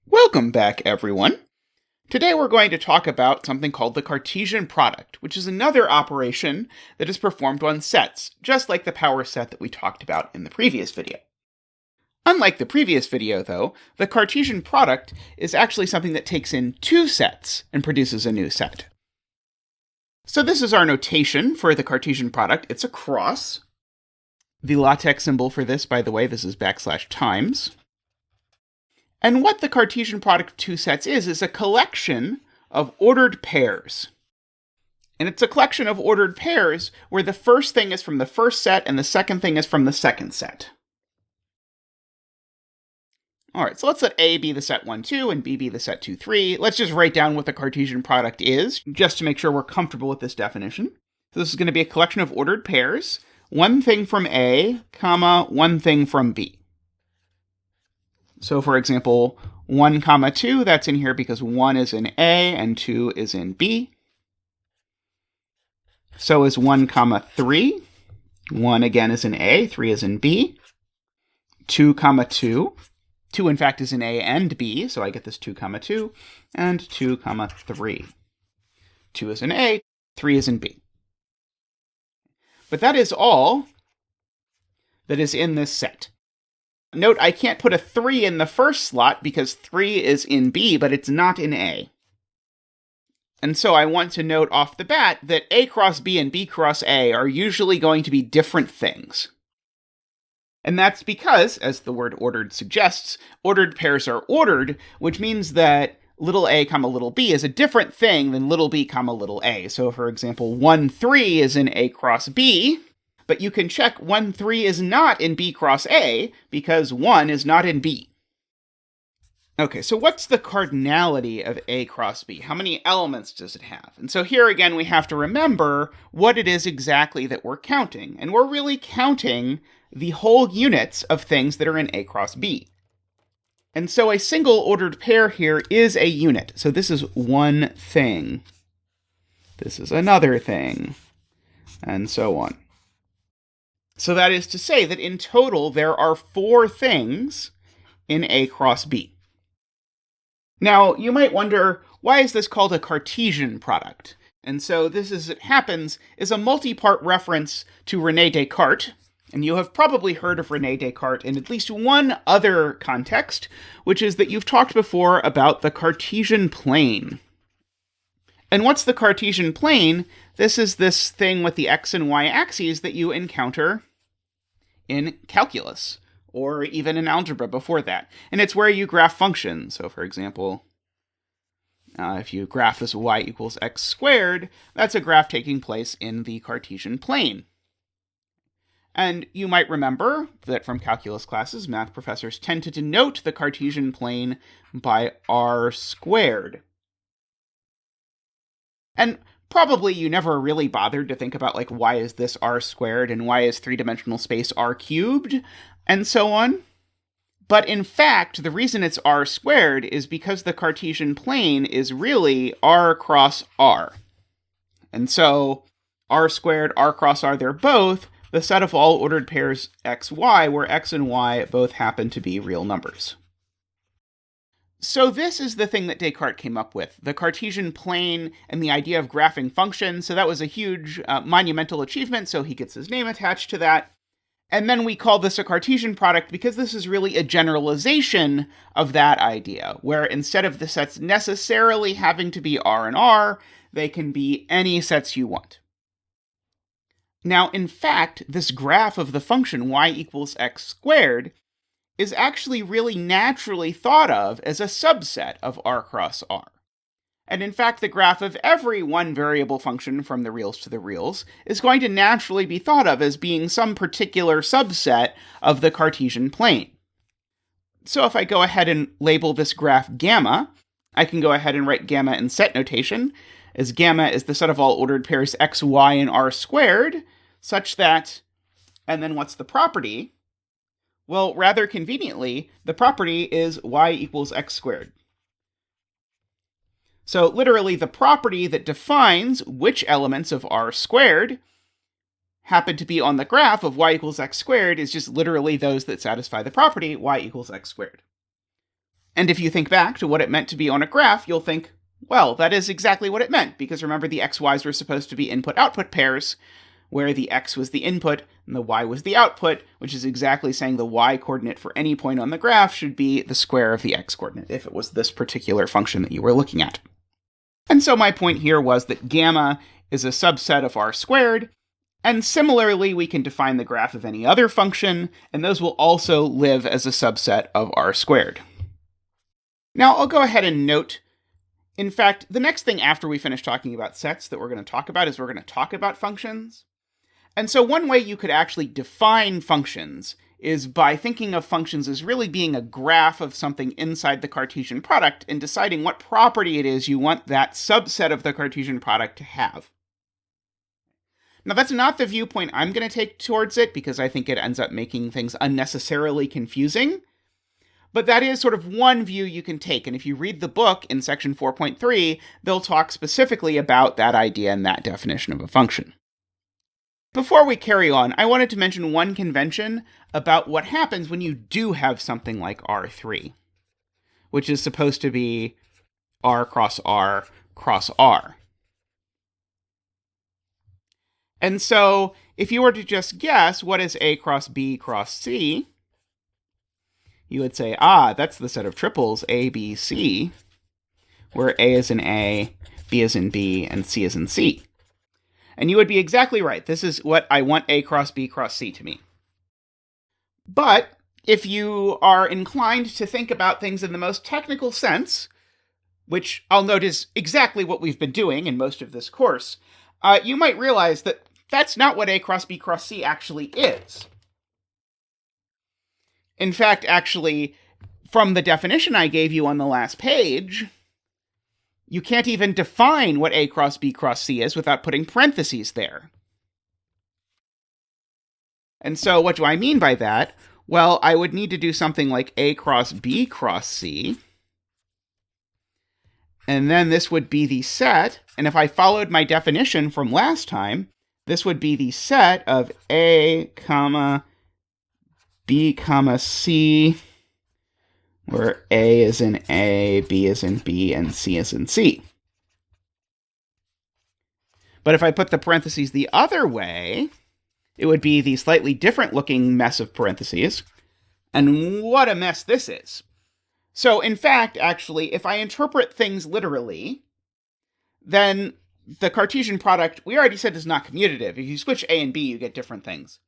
Welcome back, everyone. Today we're going to talk about something called the Cartesian product, which is another operation that is performed on sets, just like the power set that we talked about in the previous video. Unlike the previous video, though, the Cartesian product is actually something that takes in two sets and produces a new set. So this is our notation for the Cartesian product. It's a cross. The LaTeX symbol for this, by the way, this is \times. And what the Cartesian product of two sets is a collection of ordered pairs. And it's a collection of ordered pairs where the first thing is from the first set and the second thing is from the second set. All right, so let's let A be the set 1, 2, and B be the set 2, 3. Let's just write down what the Cartesian product is, just to make sure we're comfortable with this definition. So this is going to be a collection of ordered pairs, one thing from A, comma, one thing from B. So for example, 1, 2, that's in here because 1 is in A and 2 is in B. So is 1, 3. 1 again is in A, 3 is in B. 2, 2. 2 in fact is in A and B, so I get this 2, 2, and 2, 3. 2 is in A, 3 is in B. But that is all that is in this set. Note, I can't put a 3 in the first slot because 3 is in B, but it's not in A. And so I want to note off the bat that A cross B and B cross A are usually going to be different things. And that's because, as the word ordered suggests, ordered pairs are ordered, which means that little a, little b is a different thing than little b, little a. So for example, 1, 3 is in A cross B, but you can check 1, 3 is not in B cross A because 1 is not in B. Okay, so what's the cardinality of A cross B? How many elements does it have? And so here again, we have to remember what it is exactly that we're counting. And we're really counting the whole units of things that are in A cross B. And so a single ordered pair here is a unit. So this is one thing. This is another thing. And so on. So that is to say that in total, there are 4 things in A cross B. Now, you might wonder, why is this called a Cartesian product? And so this, as it happens, is a multi-part reference to René Descartes. And you have probably heard of René Descartes in at least one other context, which is that you've talked before about the Cartesian plane. And what's the Cartesian plane? This is this thing with the x and y axes that you encounter in calculus, or even in algebra before that. And it's where you graph functions. So for example, if you graph this y equals x squared, that's a graph taking place in the Cartesian plane. And you might remember that from calculus classes, math professors tend to denote the Cartesian plane by r squared. And probably you never really bothered to think about, like, why is this r squared and why is three-dimensional space r cubed, and so on. But in fact, the reason it's r squared is because the Cartesian plane is really r cross r. And so r squared, r cross r, they're both the set of all ordered pairs x, y, where x and y both happen to be real numbers. So this is the thing that Descartes came up with, the Cartesian plane and the idea of graphing functions. So that was a huge, monumental achievement, so he gets his name attached to that. And then we call this a Cartesian product because this is really a generalization of that idea, where instead of the sets necessarily having to be R and R, they can be any sets you want. Now, in fact, this graph of the function y equals x squared is actually really naturally thought of as a subset of r cross r. And in fact, the graph of every one variable function from the reals to the reals is going to naturally be thought of as being some particular subset of the Cartesian plane. So if I go ahead and label this graph gamma, I can go ahead and write gamma in set notation, as gamma is the set of all ordered pairs x, y, and r squared, such that, and then what's the property? Well, rather conveniently, the property is y equals x squared. So literally, the property that defines which elements of r squared happen to be on the graph of y equals x squared is just literally those that satisfy the property y equals x squared. And if you think back to what it meant to be on a graph, you'll think, well, that is exactly what it meant, because remember the xy's were supposed to be input-output pairs, where the x was the input and the y was the output, which is exactly saying the y-coordinate for any point on the graph should be the square of the x-coordinate, if it was this particular function that you were looking at. And so my point here was that gamma is a subset of r squared, and similarly we can define the graph of any other function, and those will also live as a subset of r squared. Now I'll go ahead and note, in fact, the next thing after we finish talking about sets that we're going to talk about is we're going to talk about functions. And so one way you could actually define functions is by thinking of functions as really being a graph of something inside the Cartesian product and deciding what property it is you want that subset of the Cartesian product to have. Now, that's not the viewpoint I'm going to take towards it, because I think it ends up making things unnecessarily confusing. But that is sort of one view you can take, and if you read the book in section 4.3, they'll talk specifically about that idea and that definition of a function. Before we carry on, I wanted to mention one convention about what happens when you do have something like R3, which is supposed to be R cross R cross R. And so, if you were to just guess what is A cross B cross C, you would say, that's the set of triples A, B, C, where A is in A, B is in B, and C is in C. And you would be exactly right. This is what I want A cross B cross C to mean. But if you are inclined to think about things in the most technical sense, which I'll note is exactly what we've been doing in most of this course, you might realize that that's not what A cross B cross C actually is. In fact, actually, from the definition I gave you on the last page, you can't even define what A cross B cross C is without putting parentheses there. And so what do I mean by that? Well, I would need to do something like A cross B cross C, and then this would be the set, and if I followed my definition from last time, this would be the set of A, B, C, where A is in A, B is in B, and C is in C. But if I put the parentheses the other way, it would be the slightly different looking mess of parentheses. And what a mess this is. So in fact, actually, if I interpret things literally, then the Cartesian product, we already said, is not commutative. If you switch A and B, you get different things.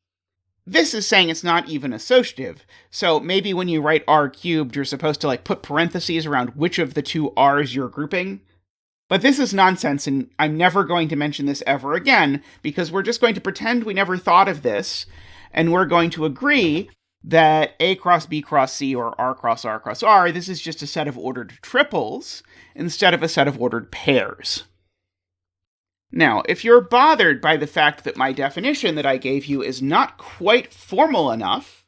This is saying it's not even associative. So maybe when you write R cubed, you're supposed to put parentheses around which of the two R's you're grouping. But this is nonsense, and I'm never going to mention this ever again, because we're just going to pretend we never thought of this, and we're going to agree that A cross B cross C or R cross R, this is just a set of ordered triples instead of a set of ordered pairs. Now, if you're bothered by the fact that my definition that I gave you is not quite formal enough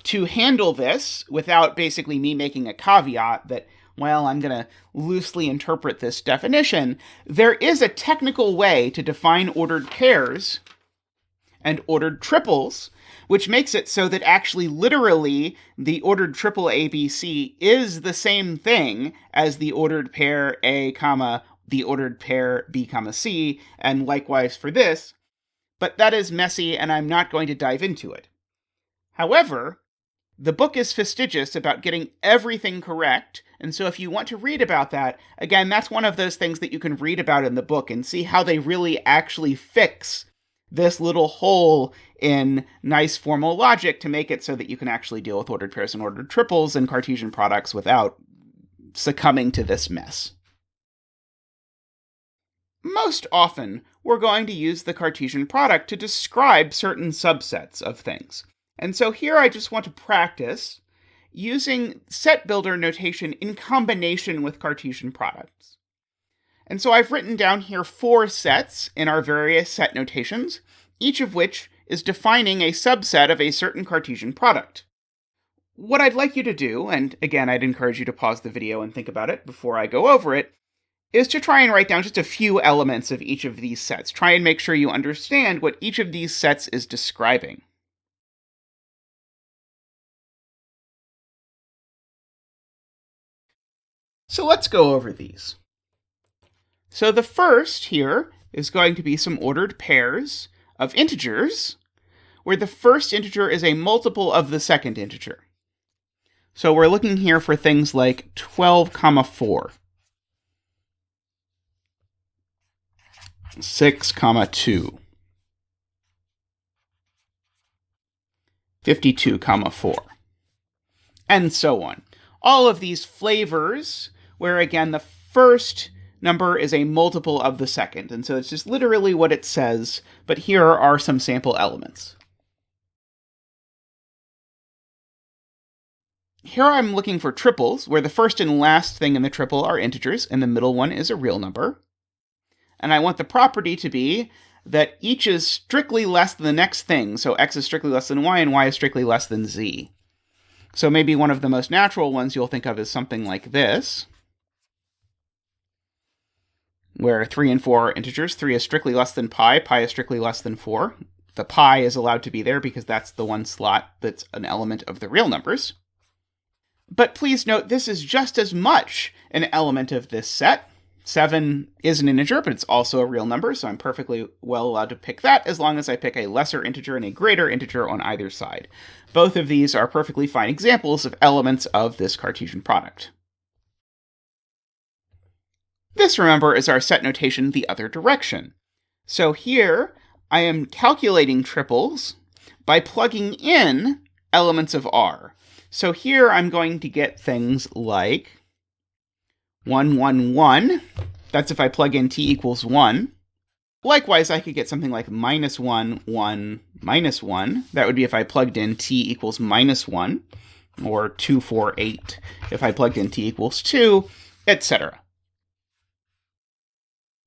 to handle this without basically me making a caveat that, well, I'm going to loosely interpret this definition, there is a technical way to define ordered pairs and ordered triples, which makes it so that actually literally the ordered triple ABC is the same thing as the ordered pair A, the ordered pair B, C, and likewise for this, but that is messy and I'm not going to dive into it. However, the book is fastidious about getting everything correct, and so if you want to read about that, again, that's one of those things that you can read about in the book and see how they really actually fix this little hole in nice formal logic to make it so that you can actually deal with ordered pairs and ordered triples and Cartesian products without succumbing to this mess. Most often, we're going to use the Cartesian product to describe certain subsets of things. And so here I just want to practice using set builder notation in combination with Cartesian products. And so I've written down here 4 sets in our various set notations, each of which is defining a subset of a certain Cartesian product. What I'd like you to do, and again, I'd encourage you to pause the video and think about it before I go over it, is to try and write down just a few elements of each of these sets. Try and make sure you understand what each of these sets is describing. So let's go over these. So the first here is going to be some ordered pairs of integers, where the first integer is a multiple of the second integer. So we're looking here for things like 12, 4, 6, 2, 52, 4, and so on. All of these flavors where, again, the first number is a multiple of the second. And so it's just literally what it says, but here are some sample elements. Here I'm looking for triples, where the first and last thing in the triple are integers, and the middle one is a real number. And I want the property to be that each is strictly less than the next thing. So x is strictly less than y, and y is strictly less than z. So maybe one of the most natural ones you'll think of is something like this, where 3 and 4 are integers. 3 is strictly less than pi. Pi is strictly less than 4. The pi is allowed to be there because that's the one slot that's an element of the real numbers. But please note, this is just as much an element of this set. 7 is an integer, but it's also a real number, so I'm perfectly well allowed to pick that as long as I pick a lesser integer and a greater integer on either side. Both of these are perfectly fine examples of elements of this Cartesian product. This, remember, is our set notation the other direction. So here, I am calculating triples by plugging in elements of R. So here I'm going to get things like 1, 1, 1. That's if I plug in t equals 1. Likewise, I could get something like -1, 1, -1. That would be if I plugged in t equals -1, or 2, 4, 8 if I plugged in t equals 2, etc.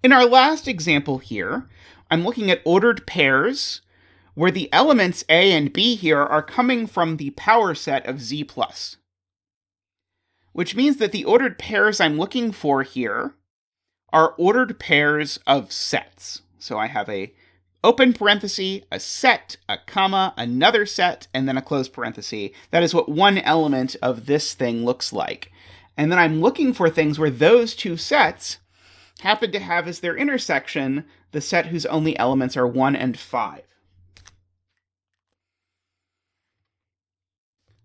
In our last example here, I'm looking at ordered pairs where the elements a and b here are coming from the power set of z+. Which means that the ordered pairs I'm looking for here are ordered pairs of sets. So I have a open parenthesis, a set, a comma, another set, and then a closed parenthesis. That is what one element of this thing looks like. And then I'm looking for things where those two sets happen to have as their intersection the set whose only elements are 1 and 5.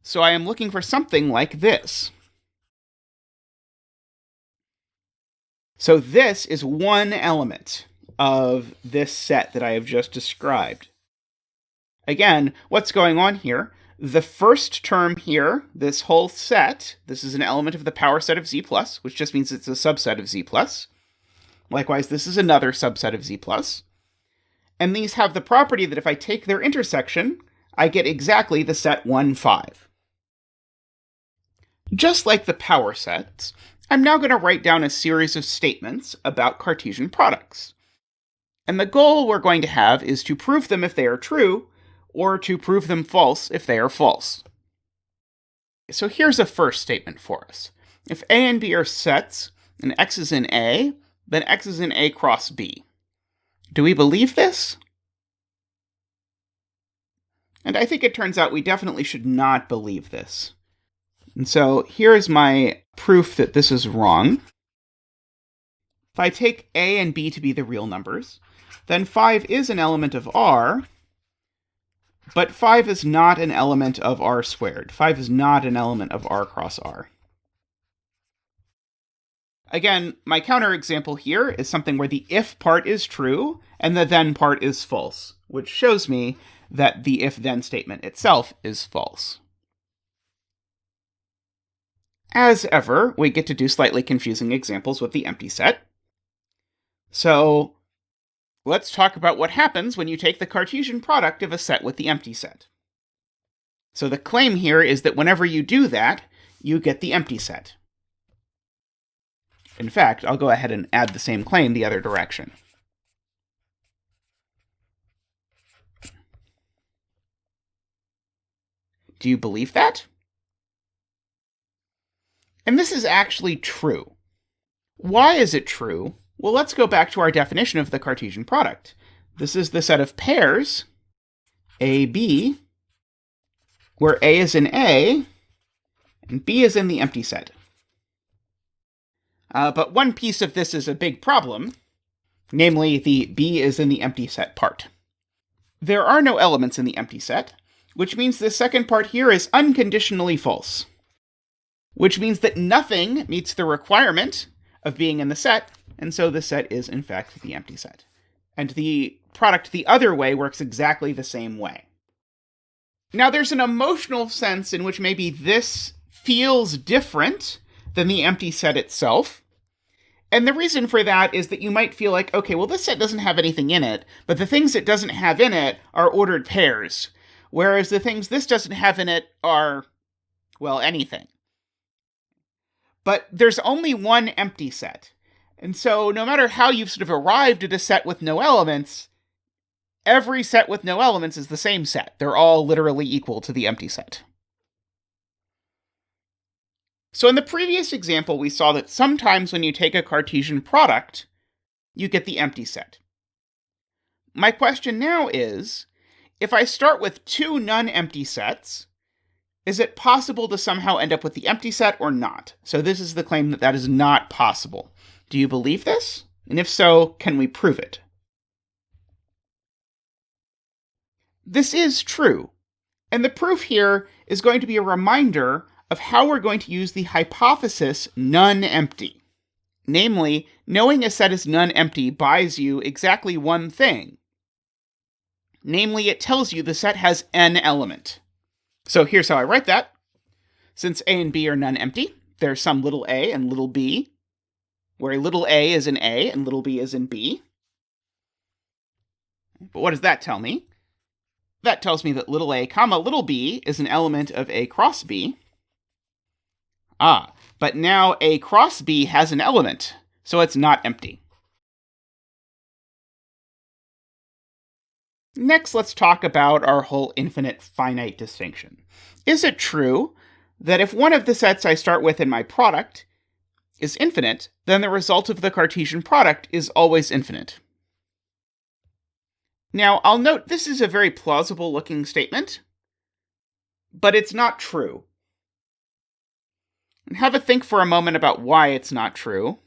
So I am looking for something like this. So this is one element of this set that I have just described. Again, what's going on here? The first term here, this whole set, this is an element of the power set of z+, which just means it's a subset of z+. Likewise, this is another subset of z+. And these have the property that if I take their intersection, I get exactly the set 1, 5. Just like the power sets, I'm now going to write down a series of statements about Cartesian products. And the goal we're going to have is to prove them if they are true, or to prove them false if they are false. So here's a first statement for us. If A and B are sets, and X is in A, then X is in A cross B. Do we believe this? And I think it turns out we definitely should not believe this. And so here's my proof that this is wrong. If I take A and B to be the real numbers, then 5 is an element of R, but 5 is not an element of R squared. 5 is not an element of R cross R. Again, my counterexample here is something where the if part is true and the then part is false, which shows me that the if-then statement itself is false. As ever, we get to do slightly confusing examples with the empty set. So let's talk about what happens when you take the Cartesian product of a set with the empty set. So the claim here is that whenever you do that, you get the empty set. In fact, I'll go ahead and add the same claim the other direction. Do you believe that? And this is actually true. Why is it true? Well, let's go back to our definition of the Cartesian product. This is the set of pairs, A, B, where A is in A, and B is in the empty set. But one piece of this is a big problem, namely the B is in the empty set part. There are no elements in the empty set, which means the second part here is unconditionally false, which means that nothing meets the requirement of being in the set, and so the set is in fact the empty set. And the product the other way works exactly the same way. Now there's an emotional sense in which maybe this feels different than the empty set itself. And the reason for that is that you might feel like, okay, well, this set doesn't have anything in it, but the things it doesn't have in it are ordered pairs, whereas the things this doesn't have in it are, well, anything. But there's only one empty set. And so no matter how you've sort of arrived at a set with no elements, every set with no elements is the same set. They're all literally equal to the empty set. So in the previous example, we saw that sometimes when you take a Cartesian product, you get the empty set. My question now is, if I start with two non-empty sets, is it possible to somehow end up with the empty set or not? So this is the claim that that is not possible. Do you believe this? And if so, can we prove it? This is true. And the proof here is going to be a reminder of how we're going to use the hypothesis none-empty. Namely, knowing a set is none-empty buys you exactly one thing. Namely, it tells you the set has n element. So here's how I write that. Since A and B are none-empty, there's some little a and little b, where a little a is in A and little b is in B. But what does that tell me? That tells me that little a comma little b is an element of A cross B. But now A cross B has an element, so it's not empty. Next, let's talk about our whole infinite-finite distinction. Is it true that if one of the sets I start with in my product is infinite, then the result of the Cartesian product is always infinite? Now, I'll note this is a very plausible-looking statement, but it's not true. And have a think for a moment about why it's not true.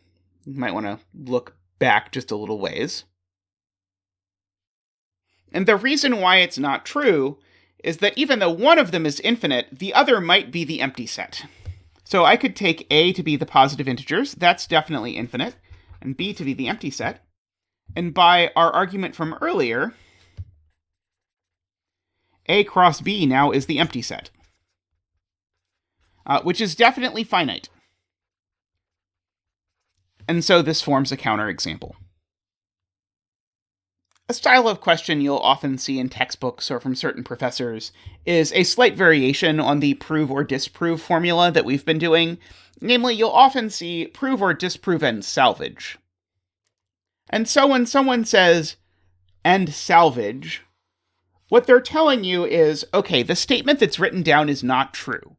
You might want to look back just a little ways. And the reason why it's not true is that even though one of them is infinite, the other might be the empty set. So I could take A to be the positive integers, that's definitely infinite, and B to be the empty set. And by our argument from earlier, A cross B now is the empty set, which is definitely finite. And so this forms a counterexample. A style of question you'll often see in textbooks or from certain professors is a slight variation on the prove or disprove formula that we've been doing. Namely, you'll often see prove or disprove and salvage. And so when someone says, and salvage, what they're telling you is, okay, the statement that's written down is not true,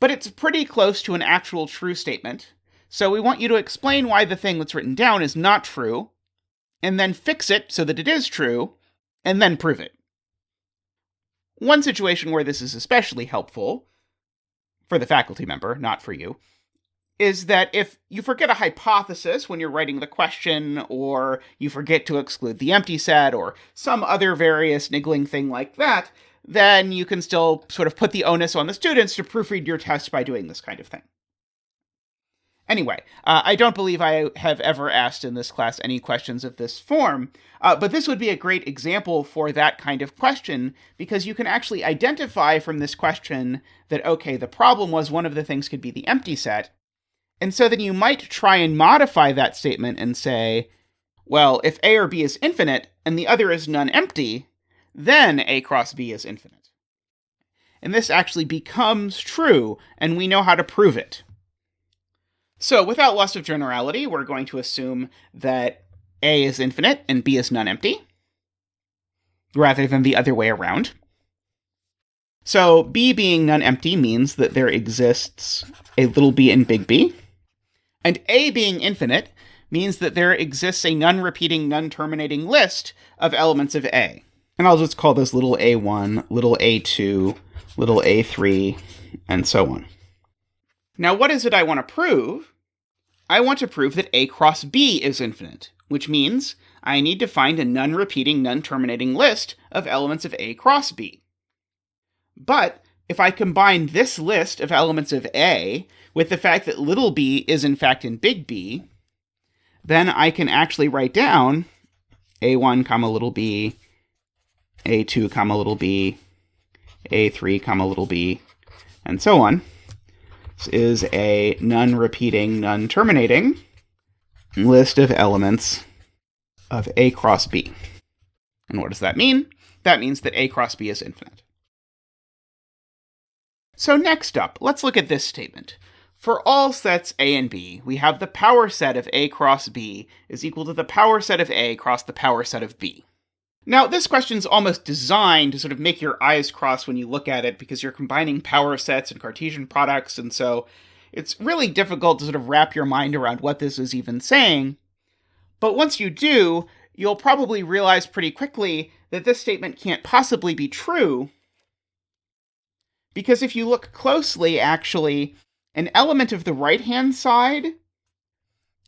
but it's pretty close to an actual true statement, so we want you to explain why the thing that's written down is not true, and then fix it so that it is true, and then prove it. One situation where this is especially helpful, for the faculty member, not for you, is that if you forget a hypothesis when you're writing the question, or you forget to exclude the empty set, or some other various niggling thing like that, then you can still sort of put the onus on the students to proofread your test by doing this kind of thing. Anyway, I don't believe I have ever asked in this class any questions of this form, but this would be a great example for that kind of question, because you can actually identify from this question that, okay, the problem was one of the things could be the empty set, and so then you might try and modify that statement and say, well, if A or B is infinite, and the other is none-empty, then A cross B is infinite. And this actually becomes true, and we know how to prove it. So, without loss of generality, we're going to assume that A is infinite and B is none-empty, rather than the other way around. So, B being none-empty means that there exists a little b and big B, and A being infinite means that there exists a none-repeating, none-terminating list of elements of A. And I'll just call this little a1, little a2, little a3, and so on. Now, what is it I want to prove? I want to prove that A cross B is infinite, which means I need to find a non-repeating, non-terminating list of elements of A cross B. But if I combine this list of elements of A with the fact that little b is in fact in big B, then I can actually write down A1, comma little b, A2, comma little b, A3, comma little b, and so on. This is a non-repeating, non-terminating list of elements of A cross B. And what does that mean? That means that A cross B is infinite. So next up, let's look at this statement. For all sets A and B, we have the power set of A cross B is equal to the power set of A cross the power set of B. Now, this question's almost designed to sort of make your eyes cross when you look at it because you're combining power sets and Cartesian products, and so it's really difficult to sort of wrap your mind around what this is even saying. But once you do, you'll probably realize pretty quickly that this statement can't possibly be true, because if you look closely, actually, an element of the right-hand side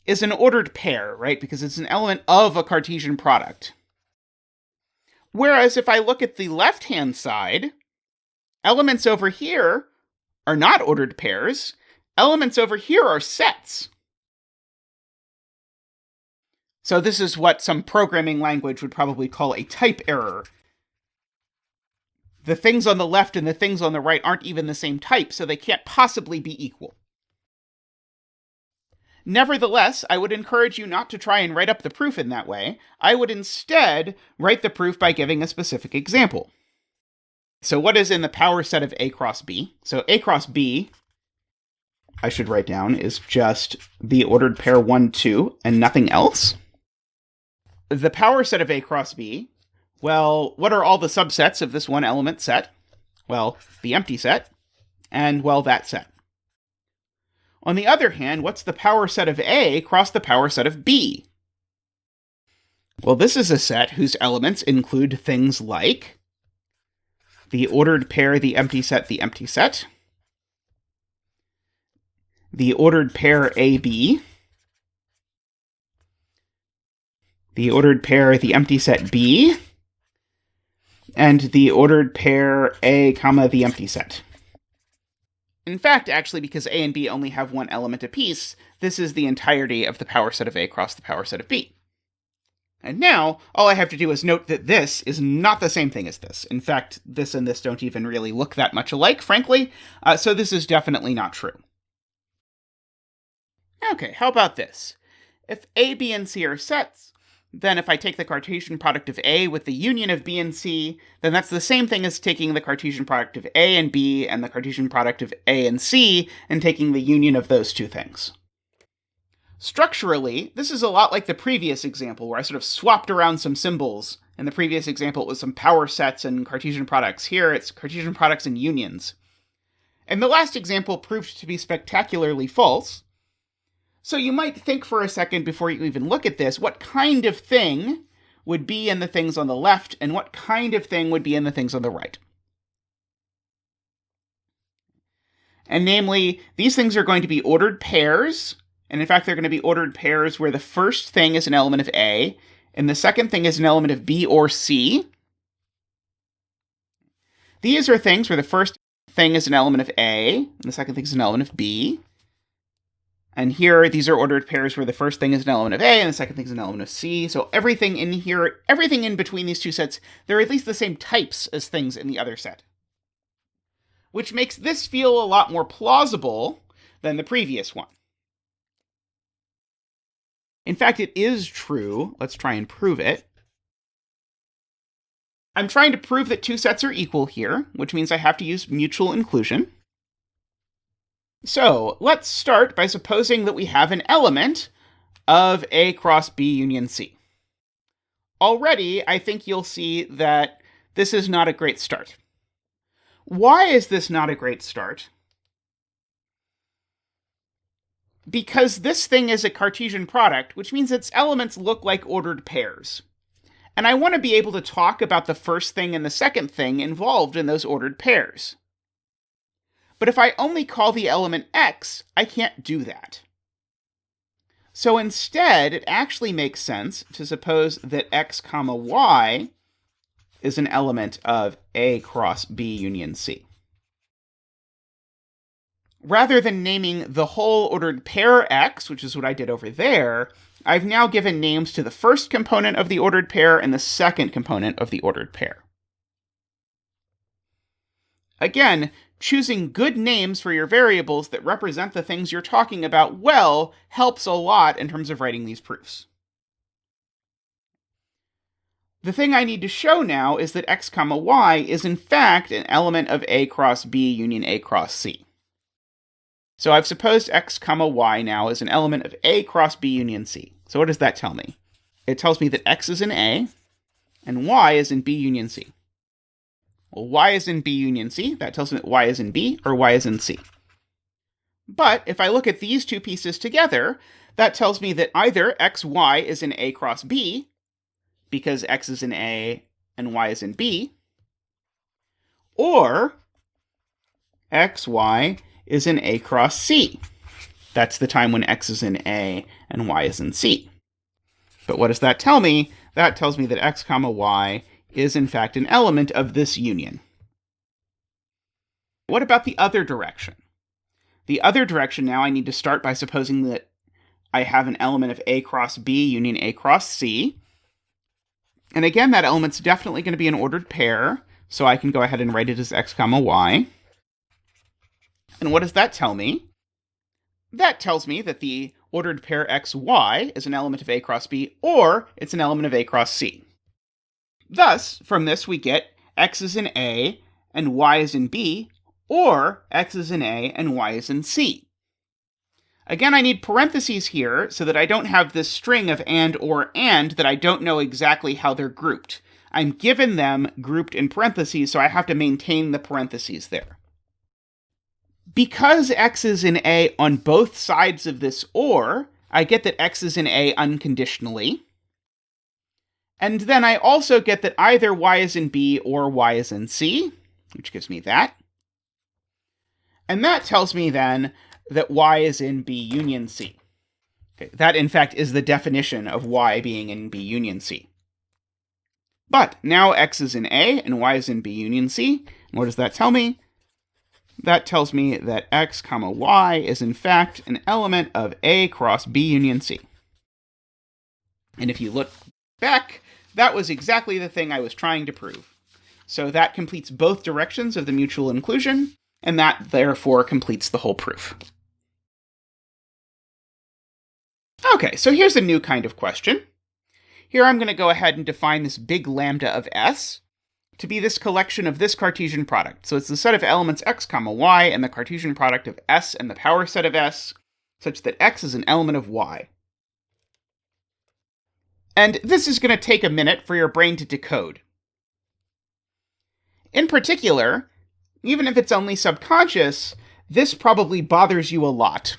is an ordered pair, right? Because it's an element of a Cartesian product. Whereas if I look at the left-hand side, elements over here are not ordered pairs. Elements over here are sets. So this is what some programming language would probably call a type error. The things on the left and the things on the right aren't even the same type, so they can't possibly be equal. Nevertheless, I would encourage you not to try and write up the proof in that way. I would instead write the proof by giving a specific example. So what is in the power set of A cross B? So A cross B, I should write down, is just the ordered pair 1, 2, and nothing else. The power set of A cross B, well, what are all the subsets of this one element set? Well, the empty set, and, well, that set. On the other hand, what's the power set of A cross the power set of B? Well, this is a set whose elements include things like the ordered pair, the empty set, the ordered pair AB, the ordered pair, the empty set B, and the ordered pair A, comma, the empty set. In fact, actually, because A and B only have one element apiece, this is the entirety of the power set of A cross the power set of B. And now, all I have to do is note that this is not the same thing as this. In fact, this and this don't even really look that much alike, frankly, so this is definitely not true. Okay, how about this? If A, B, and C are sets, then if I take the Cartesian product of A with the union of B and C, then that's the same thing as taking the Cartesian product of A and B and the Cartesian product of A and C and taking the union of those two things. Structurally, this is a lot like the previous example where I sort of swapped around some symbols. In the previous example, it was some power sets and Cartesian products. Here, it's Cartesian products and unions. And the last example proved to be spectacularly false. So you might think for a second before you even look at this, what kind of thing would be in the things on the left and what kind of thing would be in the things on the right. And namely, these things are going to be ordered pairs, and in fact they're going to be ordered pairs where the first thing is an element of A, and the second thing is an element of B or C. These are things where the first thing is an element of A, and the second thing is an element of B. And here, these are ordered pairs where the first thing is an element of A and the second thing is an element of C. So everything in here, everything in between these two sets, they're at least the same types as things in the other set. Which makes this feel a lot more plausible than the previous one. In fact, it is true. Let's try and prove it. I'm trying to prove that two sets are equal here, which means I have to use mutual inclusion. So, let's start by supposing that we have an element of A cross B union C. Already, I think you'll see that this is not a great start. Why is this not a great start? Because this thing is a Cartesian product, which means its elements look like ordered pairs. And I want to be able to talk about the first thing and the second thing involved in those ordered pairs. But if I only call the element X, I can't do that. So instead, it actually makes sense to suppose that x comma y is an element of A cross B union C. Rather than naming the whole ordered pair x, which is what I did over there, I've now given names to the first component of the ordered pair and the second component of the ordered pair. Again, choosing good names for your variables that represent the things you're talking about well helps a lot in terms of writing these proofs. The thing I need to show now is that x comma y is in fact an element of A cross B union A cross C. So I've supposed x comma y now is an element of A cross B union C. So what does that tell me? It tells me that x is in A and y is in B union C. Well, y is in B union C. That tells me that y is in B or y is in C. But if I look at these two pieces together, that tells me that either xy is in A cross B, because x is in A and y is in B, or xy is in A cross C. That's the time when x is in A and y is in C. But what does that tell me? That tells me that x comma y is in fact an element of this union. What about the other direction? The other direction now I need to start by supposing that I have an element of A cross B union A cross C. And again, that element's definitely going to be an ordered pair, so I can go ahead and write it as x comma y. And what does that tell me? That tells me that the ordered pair xy is an element of A cross B, or it's an element of A cross C. Thus, from this we get x is in A and y is in B, or x is in A and y is in C. Again, I need parentheses here so that I don't have this string of and or and that I don't know exactly how they're grouped. I'm given them grouped in parentheses, so I have to maintain the parentheses there. Because x is in A on both sides of this or, I get that x is in A unconditionally. And then I also get that either y is in B or y is in C, which gives me that. And that tells me then that y is in B union C. Okay, that, in fact, is the definition of y being in B union C. But now x is in A and y is in B union C. And what does that tell me? That tells me that x comma y is in fact an element of A cross B union C. And if you look back, that was exactly the thing I was trying to prove. So that completes both directions of the mutual inclusion, and that therefore completes the whole proof. Okay, so here's a new kind of question. Here I'm going to go ahead and define this big lambda of S to be this collection of this Cartesian product. So it's the set of elements x comma y and the Cartesian product of S and the power set of S, such that x is an element of y. And this is going to take a minute for your brain to decode. In particular, even if it's only subconscious, this probably bothers you a lot.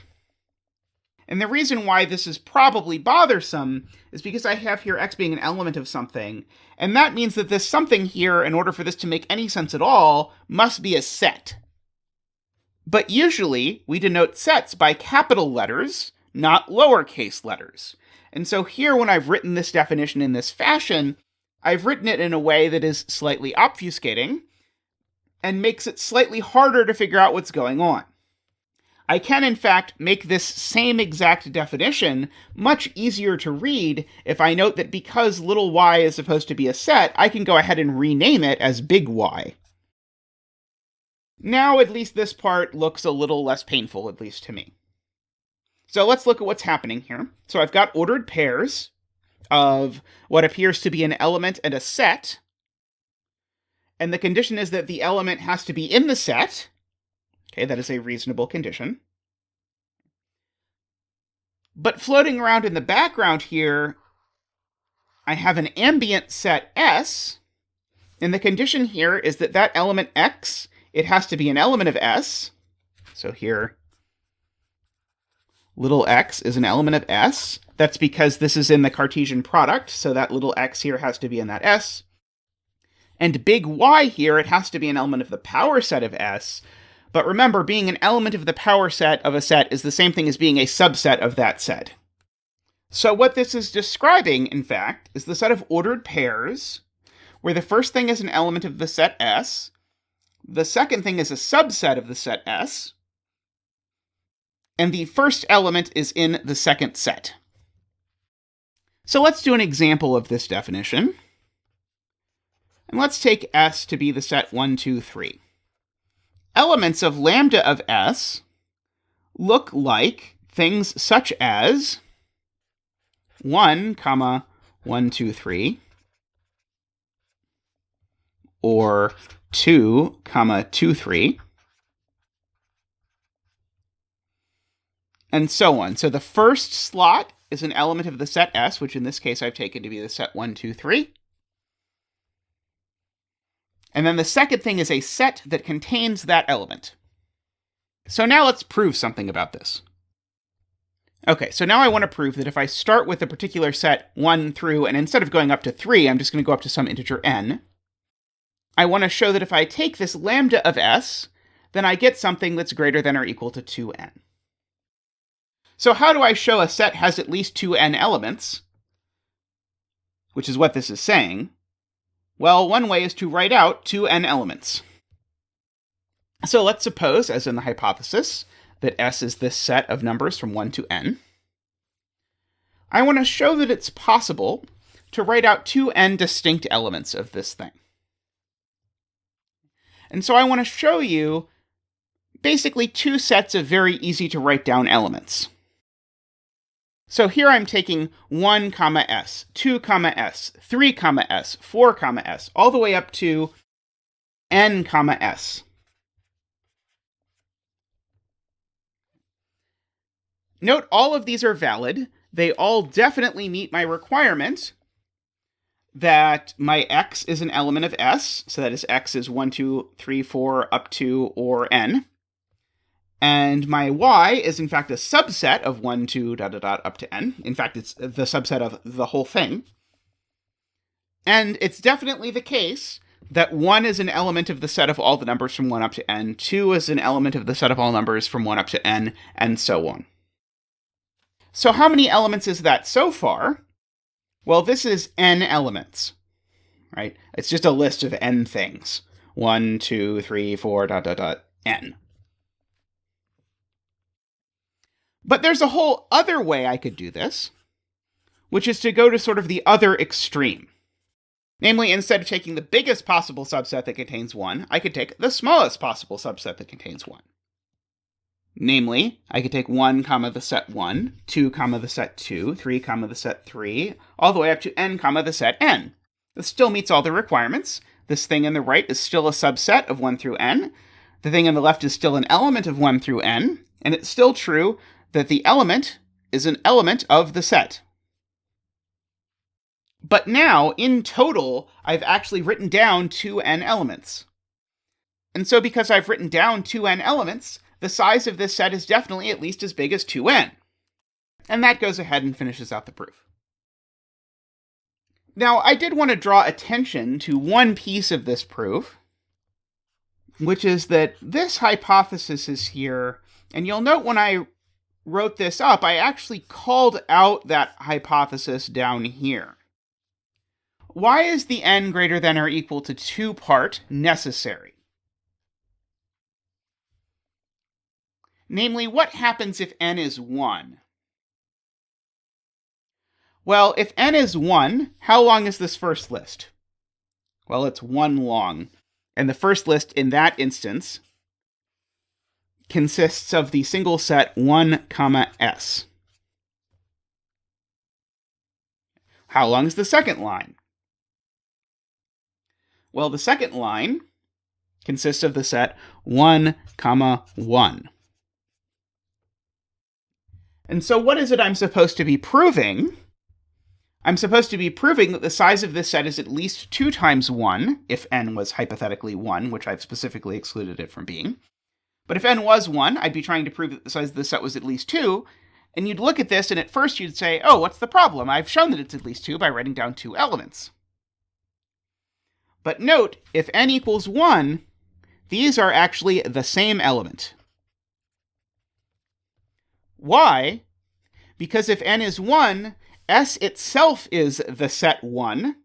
And the reason why this is probably bothersome is because I have here x being an element of something, and that means that this something here, in order for this to make any sense at all, must be a set. But usually, we denote sets by capital letters, not lowercase letters. And so here, when I've written this definition in this fashion, I've written it in a way that is slightly obfuscating, and makes it slightly harder to figure out what's going on. I can, in fact, make this same exact definition much easier to read if I note that because little y is supposed to be a set, I can go ahead and rename it as big Y. Now, at least this part looks a little less painful, at least to me. So let's look at what's happening here. So I've got ordered pairs of what appears to be an element and a set, and the condition is that the element has to be in the set. Okay, that is a reasonable condition. But floating around in the background here, I have an ambient set S, and the condition here is that that element X, it has to be an element of S. So here, little x is an element of S. That's because this is in the Cartesian product, so that little x here has to be in that S. And big Y here, it has to be an element of the power set of S. But remember, being an element of the power set of a set is the same thing as being a subset of that set. So what this is describing, in fact, is the set of ordered pairs, where the first thing is an element of the set S, the second thing is a subset of the set S, and the first element is in the second set. So let's do an example of this definition. And let's take S to be the set 1, 2, 3. Elements of lambda of S look like things such as 1, 1, 2, 3, or 2, 2, 3, and so on. So the first slot is an element of the set S, which in this case I've taken to be the set 1, 2, 3. And then the second thing is a set that contains that element. So now let's prove something about this. Okay, so now I want to prove that if I start with a particular set 1 through, and instead of going up to 3, I'm just going to go up to some integer n, I want to show that if I take this lambda of S, then I get something that's greater than or equal to 2n. So how do I show a set has at least 2n elements, which is what this is saying? Well, one way is to write out 2n elements. So let's suppose, as in the hypothesis, that S is this set of numbers from 1 to n. I want to show that it's possible to write out 2n distinct elements of this thing. And so I want to show you basically two sets of very easy to write down elements. So here I'm taking 1, S, 2, S, 3, S, 4, S, all the way up to n, S. Note all of these are valid. They all definitely meet my requirement that my x is an element of S, so that is x is 1, 2, 3, 4, up to, or n. And my y is in fact a subset of 1, 2, up to n. In fact, it's the subset of the whole thing. And it's definitely the case that 1 is an element of the set of all the numbers from 1 up to n, 2 is an element of the set of all numbers from 1 up to n, and so on. So how many elements is that so far? Well, this is n elements, right? It's just a list of n things. 1, 2, 3, 4, n. But there's a whole other way I could do this, which is to go to sort of the other extreme. Namely, instead of taking the biggest possible subset that contains 1, I could take the smallest possible subset that contains 1. Namely, I could take 1, the set 1, 2, the set 2, 3, the set 3, all the way up to n, the set n. This still meets all the requirements. This thing on the right is still a subset of 1 through n. The thing on the left is still an element of 1 through n. And it's still true that the element is an element of the set. But now, in total, I've actually written down 2n elements. And so because I've written down 2n elements, the size of this set is definitely at least as big as 2n. And that goes ahead and finishes out the proof. Now, I did want to draw attention to one piece of this proof, which is that this hypothesis is here, and you'll note when I wrote this up, I actually called out that hypothesis down here. Why is the n greater than or equal to 2 part necessary? Namely, what happens if n is 1? Well, if n is 1, how long is this first list? Well, it's 1 long. And the first list in that instance consists of the single set 1, S. How long is the second line? Well, the second line consists of the set 1, 1. And so what is it I'm supposed to be proving? I'm supposed to be proving that the size of this set is at least 2 times 1, if n was hypothetically 1, which I've specifically excluded it from being. But if n was 1, I'd be trying to prove that the size of this set was at least 2, and you'd look at this, and at first you'd say, oh, what's the problem? I've shown that it's at least 2 by writing down 2 elements. But note, if n equals 1, these are actually the same element. Why? Because if n is 1, S itself is the set 1,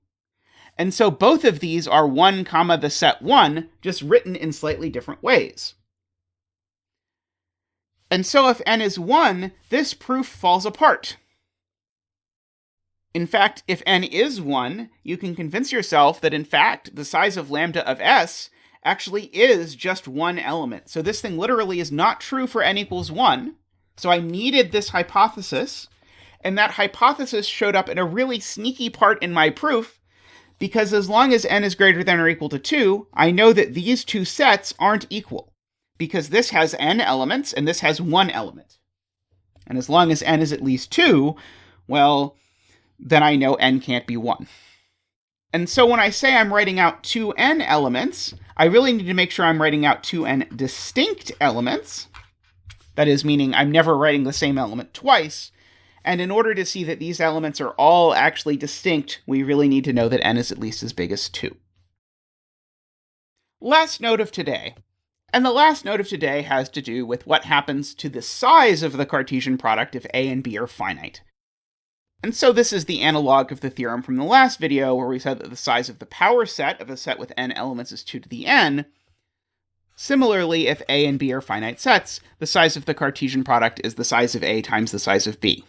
and so both of these are 1, the set 1, just written in slightly different ways. And so if n is 1, this proof falls apart. In fact, if n is 1, you can convince yourself that in fact the size of lambda of s actually is just one element. So this thing literally is not true for n equals 1. So I needed this hypothesis, and that hypothesis showed up in a really sneaky part in my proof, because as long as n is greater than or equal to 2, I know that these two sets aren't equal, because this has n elements and this has 1 element. And as long as n is at least 2, well, then I know n can't be 1. And so when I say I'm writing out 2n elements, I really need to make sure I'm writing out 2n distinct elements. That is, meaning I'm never writing the same element twice. And in order to see that these elements are all actually distinct, we really need to know that n is at least as big as 2. Last note of today. And the last note of today has to do with what happens to the size of the Cartesian product if a and b are finite. And so this is the analog of the theorem from the last video, where we said that the size of the power set of a set with n elements is 2 to the n. Similarly, if a and b are finite sets, the size of the Cartesian product is the size of a times the size of b.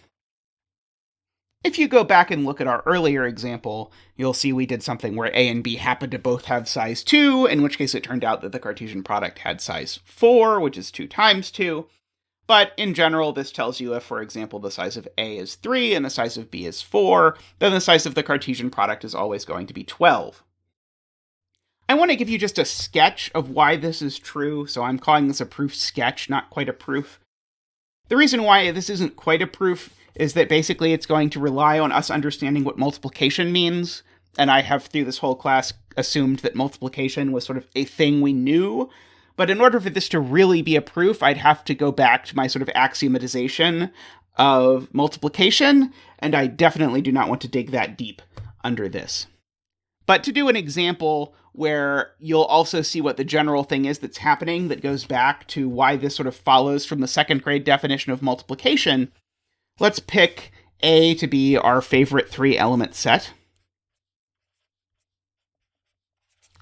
If you go back and look at our earlier example, you'll see we did something where a and b happened to both have size 2, in which case it turned out that the Cartesian product had size 4, which is 2 times 2. But in general, this tells you if, for example, the size of a is 3 and the size of b is 4, then the size of the Cartesian product is always going to be 12. I want to give you just a sketch of why this is true, so I'm calling this a proof sketch, not quite a proof. The reason why this isn't quite a proof is that basically it's going to rely on us understanding what multiplication means, and I have through this whole class assumed that multiplication was sort of a thing we knew. But in order for this to really be a proof, I'd have to go back to my sort of axiomatization of multiplication, and I definitely do not want to dig that deep under this. But to do an example where you'll also see what the general thing is that's happening that goes back to why this sort of follows from the second grade definition of multiplication, let's pick A to be our favorite 3-element set.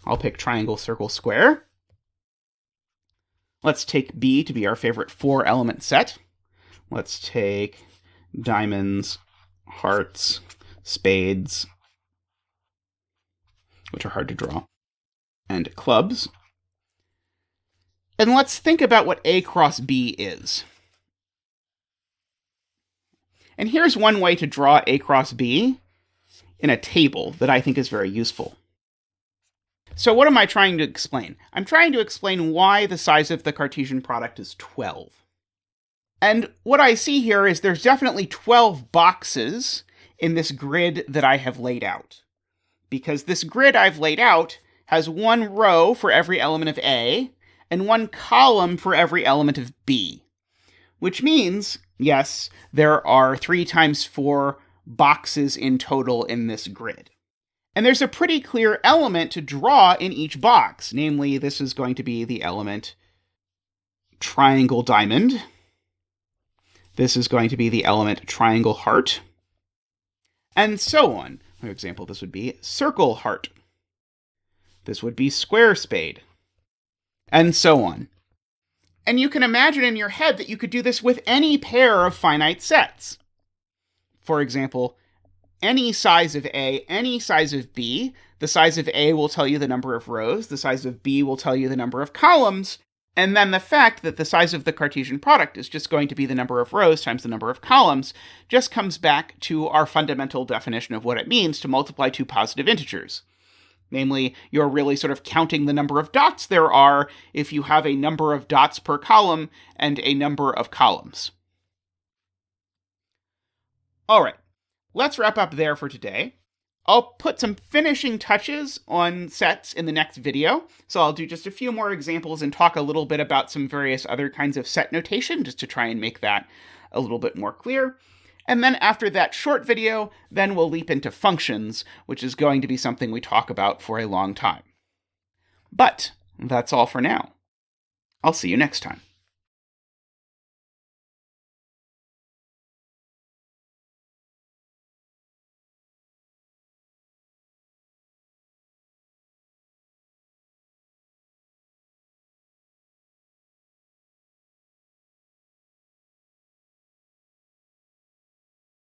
I'll pick triangle, circle, square. Let's take B to be our favorite 4-element set. Let's take diamonds, hearts, spades, which are hard to draw, and clubs. And let's think about what A cross B is. And here's one way to draw A cross B in a table that I think is very useful. So what am I trying to explain? I'm trying to explain why the size of the Cartesian product is 12. And what I see here is there's definitely 12 boxes in this grid that I have laid out. Because this grid I've laid out has one row for every element of A, and one column for every element of B. Which means, yes, there are 3 times 4 boxes in total in this grid. And there's a pretty clear element to draw in each box. Namely, this is going to be the element triangle diamond. This is going to be the element triangle heart. And so on. For example, this would be circle heart. This would be square spade. And so on. And you can imagine in your head that you could do this with any pair of finite sets. For example, any size of A, any size of B. The size of A will tell you the number of rows, the size of B will tell you the number of columns, and then the fact that the size of the Cartesian product is just going to be the number of rows times the number of columns just comes back to our fundamental definition of what it means to multiply two positive integers. Namely, you're really sort of counting the number of dots there are if you have a number of dots per column and a number of columns. All right. Let's wrap up there for today. I'll put some finishing touches on sets in the next video, so I'll do just a few more examples and talk a little bit about some various other kinds of set notation, just to try and make that a little bit more clear. And then after that short video, then we'll leap into functions, which is going to be something we talk about for a long time. But that's all for now. I'll see you next time.